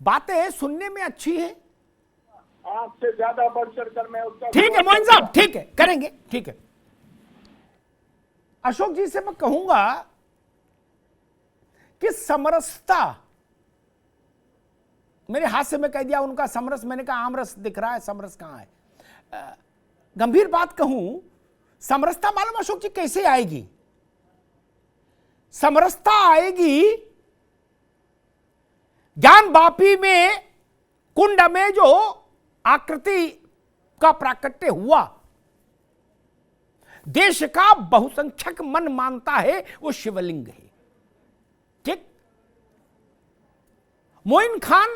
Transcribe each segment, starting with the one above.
बातें सुनने में अच्छी है, आपसे ज्यादा बढ़ चढ़ कर मैं उसका ठीक है मोइन साहब, ठीक है करेंगे, ठीक है। अशोक जी से मैं कहूंगा कि समरसता, मेरे हाथ से मैं कह दिया उनका समरस, मैंने कहा आमरस दिख रहा है, समरस कहां है। गंभीर बात कहूं, समरसता मालूम अशोक जी कैसे आएगी? समरसता आएगी ज्ञान वापी में कुंड में जो आकृति का प्राकट्य हुआ, देश का बहुसंख्यक मन मानता है वो शिवलिंग है, ठीक। मोइन खान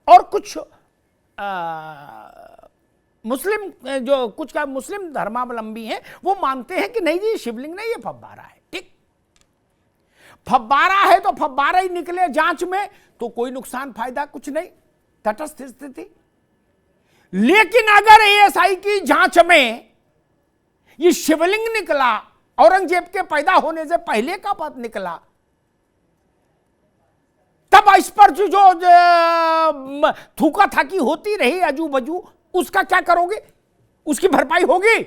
और कुछ मुस्लिम, जो कुछ का मुस्लिम धर्मावलंबी हैं, वो मानते हैं कि नहीं जी शिवलिंग नहीं, ये फव्वारा है, ठीक। फव्वारा है तो फव्वारा ही निकले जांच में तो कोई नुकसान फायदा कुछ नहीं, तटस्थ स्थिति। लेकिन अगर एएसआई की जांच में ये शिवलिंग निकला, औरंगजेब के पैदा होने से पहले का बात निकला, तब इस पर जो थूका थाकी होती रही अजू बजू, उसका क्या करोगे? उसकी भरपाई होगी?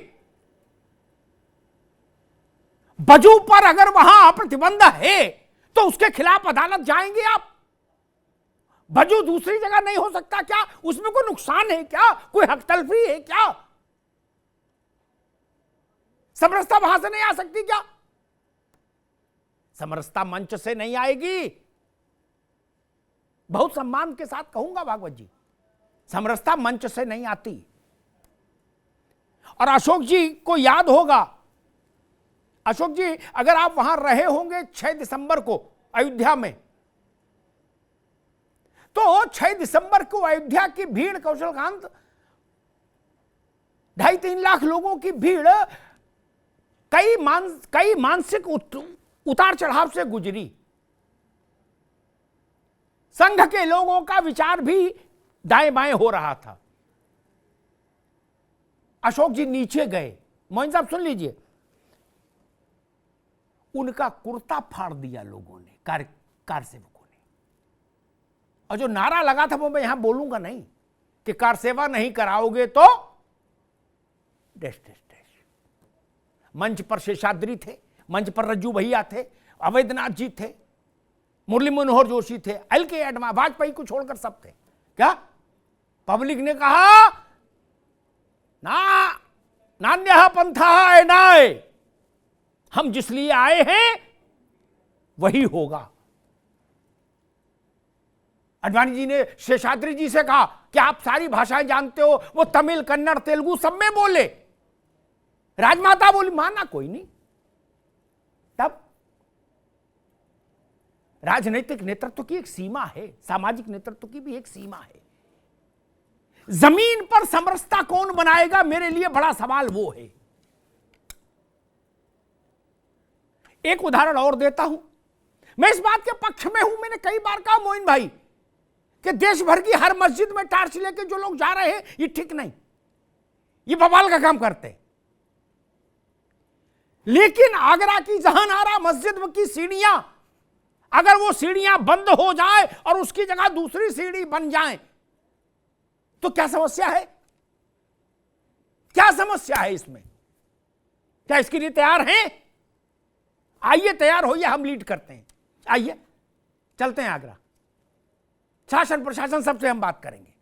बजू पर अगर वहां प्रतिबंध है तो उसके खिलाफ अदालत जाएंगे आप? बजू दूसरी जगह नहीं हो सकता क्या? उसमें कोई नुकसान है क्या? कोई हक तलफी है क्या? समरसता वहां से नहीं आ सकती क्या? समरसता मंच से नहीं आएगी। बहुत सम्मान के साथ कहूंगा भागवत जी, समरसता मंच से नहीं आती। और अशोक जी को याद होगा, अशोक जी अगर आप वहां रहे होंगे 6 दिसंबर को अयोध्या में, तो 6 दिसंबर को अयोध्या की भीड़, कौशलकांत, 2.5-3 लाख लोगों की भीड़ कई मानसिक उतार चढ़ाव से गुजरी। संघ के लोगों का विचार भी दाएं बाएं हो रहा था। अशोक जी नीचे गए, मोइन साहब सुन लीजिए, उनका कुर्ता फाड़ दिया लोगों ने, कार सेवकों ने। और जो नारा लगा था वो मैं यहां बोलूंगा नहीं कि कार सेवा नहीं कराओगे तो डैश डैश डैश। मंच पर शेषाद्री थे, मंच पर रज्जू भैया थे, अवैधनाथ जी थे, मुरली मनोहर जोशी थे, एल.के. एडमा, वाजपेयी को छोड़कर सब थे। क्या पब्लिक ने कहा? ना नान्यः पंथः एनाय, हम जिस लिए आए हैं वही होगा। अडवाणी जी ने शेषाद्री जी से कहा कि आप सारी भाषाएं जानते हो, वो तमिल, कन्नड़, तेलुगु सब में बोले। राजमाता बोली माना कोई नहीं। तब राजनीतिक नेतृत्व की एक सीमा है, सामाजिक नेतृत्व की भी एक सीमा है। जमीन पर समरसता कौन बनाएगा, मेरे लिए बड़ा सवाल वो है। एक उदाहरण और देता हूं, मैं इस बात के पक्ष में हूं, मैंने कई बार कहा मोइन भाई कि देश भर की हर मस्जिद में टार्च लेके जो लोग जा रहे हैं ये ठीक नहीं, ये बवाल का काम करते हैं। लेकिन आगरा की जहानारा मस्जिद की सीढ़ियां, अगर वो सीढ़ियां बंद हो जाए और उसकी जगह दूसरी सीढ़ी बन जाए तो क्या समस्या है? क्या समस्या है इसमें? क्या इसके लिए तैयार हैं? आइए तैयार होइए, हम लीड करते हैं। आइए चलते हैं आगरा, शासन प्रशासन सबसे हम बात करेंगे।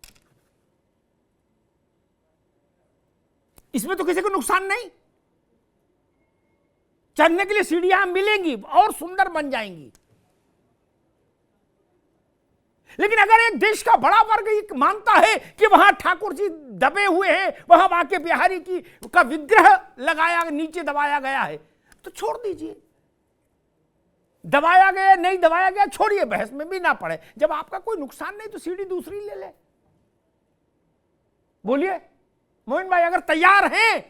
इसमें तो किसी को नुकसान नहीं, चढ़ने के लिए सीढ़ियां मिलेंगी और सुंदर बन जाएंगी। लेकिन अगर एक देश का बड़ा वर्ग मानता है कि वहां ठाकुर जी दबे हुए हैं, वहां बांके बिहारी की का विग्रह लगाया, नीचे दबाया गया है, तो छोड़ दीजिए। दबाया गया नहीं दबाया गया छोड़िए, बहस में भी ना पड़े। जब आपका कोई नुकसान नहीं तो सीढ़ी दूसरी ले ले। बोलिए मोहन भाई, अगर तैयार हैं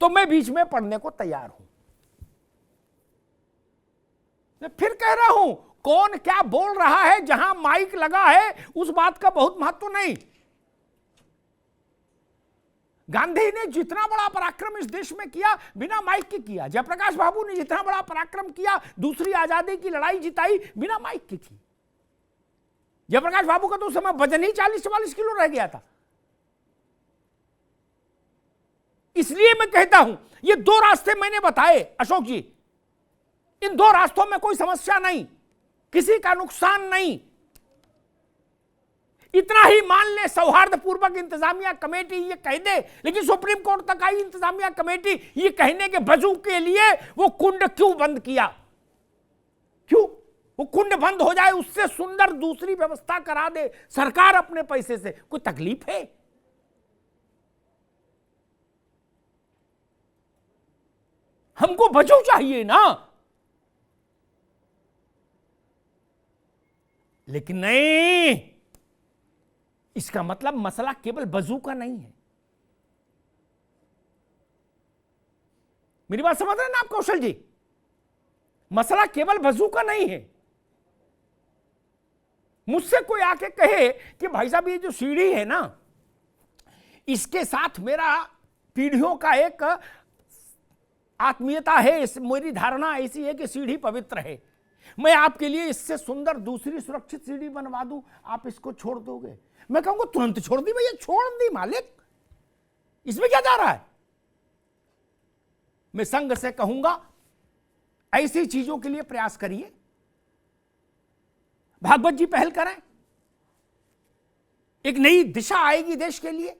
तो मैं बीच में पढ़ने को तैयार हूं। मैं फिर कह रहा हूं, कौन क्या बोल रहा है, जहां माइक लगा है उस बात का बहुत महत्व नहीं। गांधी ने जितना बड़ा पराक्रम इस देश में किया बिना माइक के किया। जयप्रकाश बाबू ने जितना बड़ा पराक्रम किया, दूसरी आजादी की लड़ाई जिताई, बिना माइक की थी। जयप्रकाश बाबू का तो उस समय वजन ही 40-44 किलो रह गया था। इसलिए मैं कहता हूं, ये दो रास्ते मैंने बताए अशोक जी, इन दो रास्तों में कोई समस्या नहीं, किसी का नुकसान नहीं। इतना ही मान ले सौहार्दपूर्वक इंतजामिया कमेटी ये कह दे, लेकिन सुप्रीम कोर्ट तक आई इंतजामिया कमेटी ये कहने के वजू के लिए वो कुंड क्यों बंद किया, क्यों वो कुंड बंद हो जाए, उससे सुंदर दूसरी व्यवस्था करा दे सरकार अपने पैसे से। कोई तकलीफ है? हमको वजू चाहिए ना, लेकिन नहीं, इसका मतलब मसला केवल वजू का नहीं है। मेरी बात समझ रहे हैं ना आप कौशल जी? मसला केवल वजू का नहीं है। मुझसे कोई आके कहे कि भाई साहब ये जो सीढ़ी है ना, इसके साथ मेरा पीढ़ियों का एक आत्मीयता है, मेरी धारणा ऐसी है कि सीढ़ी पवित्र है, मैं आपके लिए इससे सुंदर दूसरी सुरक्षित सीढ़ी बनवा दूं, आप इसको छोड़ दोगे? मैं कहूंगा तुरंत छोड़ दी भैया, छोड़ दी मालिक, इसमें क्या जा रहा है? मैं संघ से कहूंगा ऐसी चीजों के लिए प्रयास करिए। भागवत जी पहल करें, एक नई दिशा आएगी देश के लिए।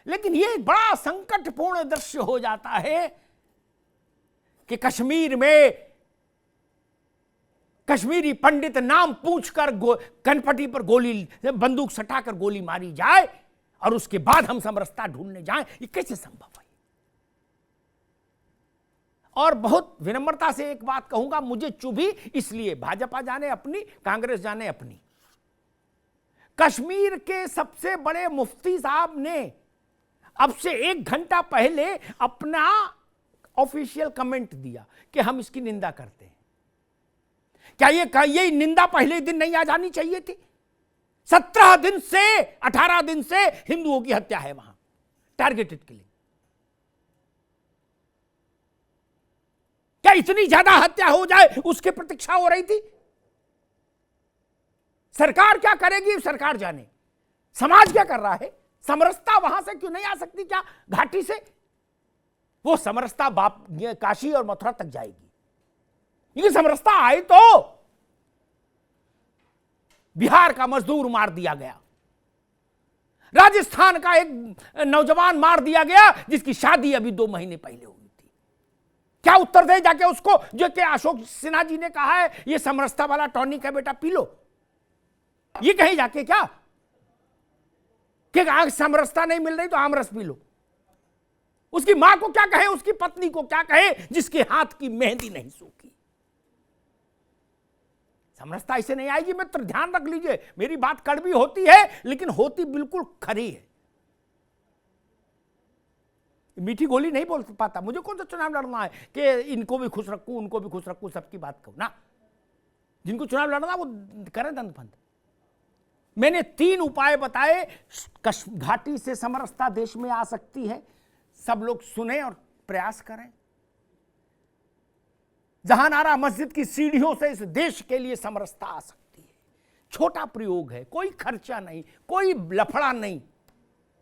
लेकिन यह बड़ा संकटपूर्ण दृश्य हो जाता है कि कश्मीर में कश्मीरी पंडित नाम पूछकर कनपटी पर गोली, बंदूक सटाकर गोली मारी जाए और उसके बाद हम समरसता ढूंढने जाएं, ये कैसे संभव है? और बहुत विनम्रता से एक बात कहूंगा, मुझे चुभी इसलिए, भाजपा जाने अपनी, कांग्रेस जाने अपनी। कश्मीर के सबसे बड़े मुफ्ती साहब ने अब से 1 घंटा पहले अपना ऑफिशियल कमेंट दिया कि हम इसकी निंदा करते हैं। क्या ये निंदा पहले दिन नहीं आ जानी चाहिए थी? 17 दिन से 18 दिन से हिंदुओं की हत्या है वहां, टारगेटेड किलिंग। क्या इतनी ज्यादा हत्या हो जाए उसकी प्रतीक्षा हो रही थी? सरकार क्या करेगी सरकार जाने, समाज क्या कर रहा है? समरसता वहां से क्यों नहीं आ सकती क्या घाटी से? वो समरसता काशी और मथुरा तक जाएगी, लेकिन समरसता आए तो बिहार का मजदूर मार दिया गया, राजस्थान का एक नौजवान मार दिया गया जिसकी शादी अभी 2 महीने पहले हुई थी। क्या उत्तर दे जाके उसको, जो कि अशोक सिन्हा जी ने कहा है ये समरसता वाला टॉनिक है बेटा पी लो, ये कहीं जाके क्या कि आग समरसता नहीं मिल रही तो आमरस पी लो? उसकी मां को क्या कहे, उसकी पत्नी को क्या कहे जिसके हाथ की मेहंदी नहीं सूखी? समरसता ऐसे नहीं आएगी मित्र, ध्यान रख लीजिए। मेरी बात कड़वी होती है लेकिन होती बिल्कुल खरी है। मीठी गोली नहीं बोल पाता, मुझे कौन सा चुनाव लड़ना है कि इनको भी खुश रखूं उनको भी खुश रखूं, सबकी बात कहूं ना। जिनको चुनाव लड़ना वो करें दंड। मैंने 3 उपाय बताए, घाटी से समरसता देश में आ सकती है। सब लोग सुने और प्रयास करें। जहानारा मस्जिद की सीढ़ियों से इस देश के लिए समरसता आ सकती है। छोटा प्रयोग है, कोई खर्चा नहीं, कोई लफड़ा नहीं।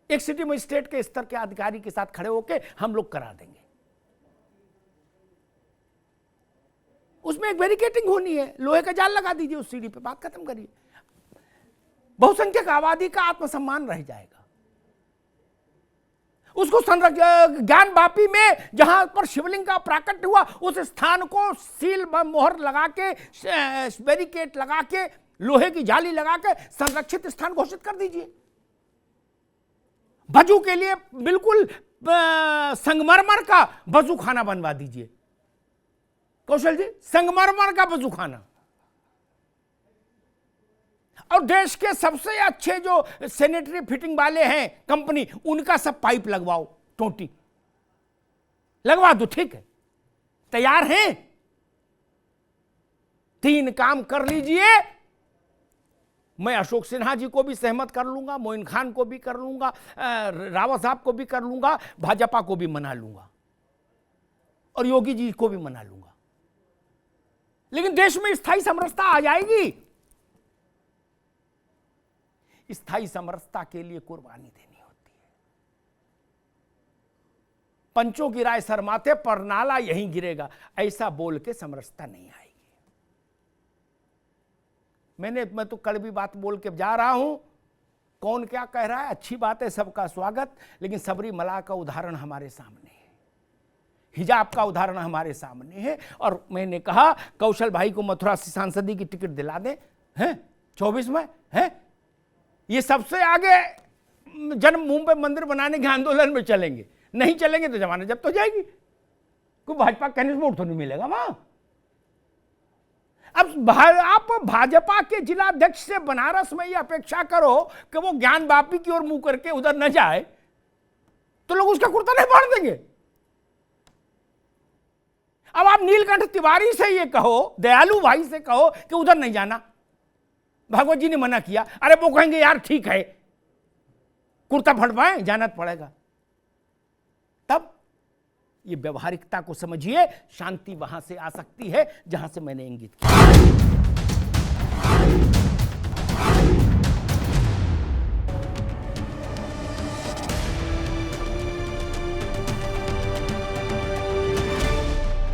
एक सिटी मजिस्ट्रेट के स्तर के अधिकारी के साथ खड़े होकर हम लोग करा देंगे। उसमें एक बैरिकेटिंग होनी है, लोहे का जाल लगा दीजिए उस सीढ़ी पे, बात खत्म करिए। बहुसंख्यक आबादी का आत्मसम्मान रह जाएगा। उसको ज्ञान वापी में जहां पर शिवलिंग का प्राकट्य हुआ उस स्थान को सील मोहर लगा के, बैरिकेड लगा के, लोहे की जाली लगा के संरक्षित स्थान घोषित कर दीजिए। वजू के लिए बिल्कुल संगमरमर का वजू खाना बनवा दीजिए। कौशल जी, संगमरमर का वजू खाना। और देश के सबसे अच्छे जो सैनिटरी फिटिंग वाले हैं कंपनी, उनका सब पाइप लगवाओ, टोटी लगवा दो, ठीक है, तैयार हैं। 3 काम कर लीजिए, मैं अशोक सिन्हा जी को भी सहमत कर लूंगा, मोइन खान को भी कर लूंगा, रावत साहब को भी कर लूंगा, भाजपा को भी मना लूंगा और योगी जी को भी मना लूंगा। लेकिन देश में स्थायी समरसता आ जाएगी। स्थायी समरसता के लिए कुर्बानी देनी होती है। पंचों की राय सरमाते पर नाला यहीं गिरेगा, ऐसा बोल के समरसता नहीं आएगी। मैं तो कल भी बात बोल के जा रहा हूं, कौन क्या कह रहा है, अच्छी बात है, सबका स्वागत, लेकिन सबरीमला का उदाहरण हमारे सामने है, हिजाब का उदाहरण हमारे सामने है। और मैंने कहा कौशल भाई को मथुरा से सांसदी की टिकट दिला दे, हैं 24 में, हैं ये सबसे आगे जन्मभूमि पे मंदिर बनाने के आंदोलन में चलेंगे, नहीं चलेंगे तो जमानत जब्त हो जाएगी। कोई भाजपा कहने से वोट तो नहीं मिलेगा वहां। अब आप भाजपा के जिलाध्यक्ष से बनारस में ये अपेक्षा करो कि वो ज्ञान वापी की ओर मुंह करके उधर न जाए, तो लोग उसका कुर्ता नहीं फाड़ देंगे। अब आप नीलकंठ तिवारी से ये कहो, दयालु भाई से कहो कि उधर नहीं जाना, भागवत जी ने मना किया, अरे वो कहेंगे यार ठीक है, कुर्ता फटवाए जाना पड़ेगा। तब ये व्यवहारिकता को समझिए, शांति वहां से आ सकती है जहां से मैंने इंगित किया।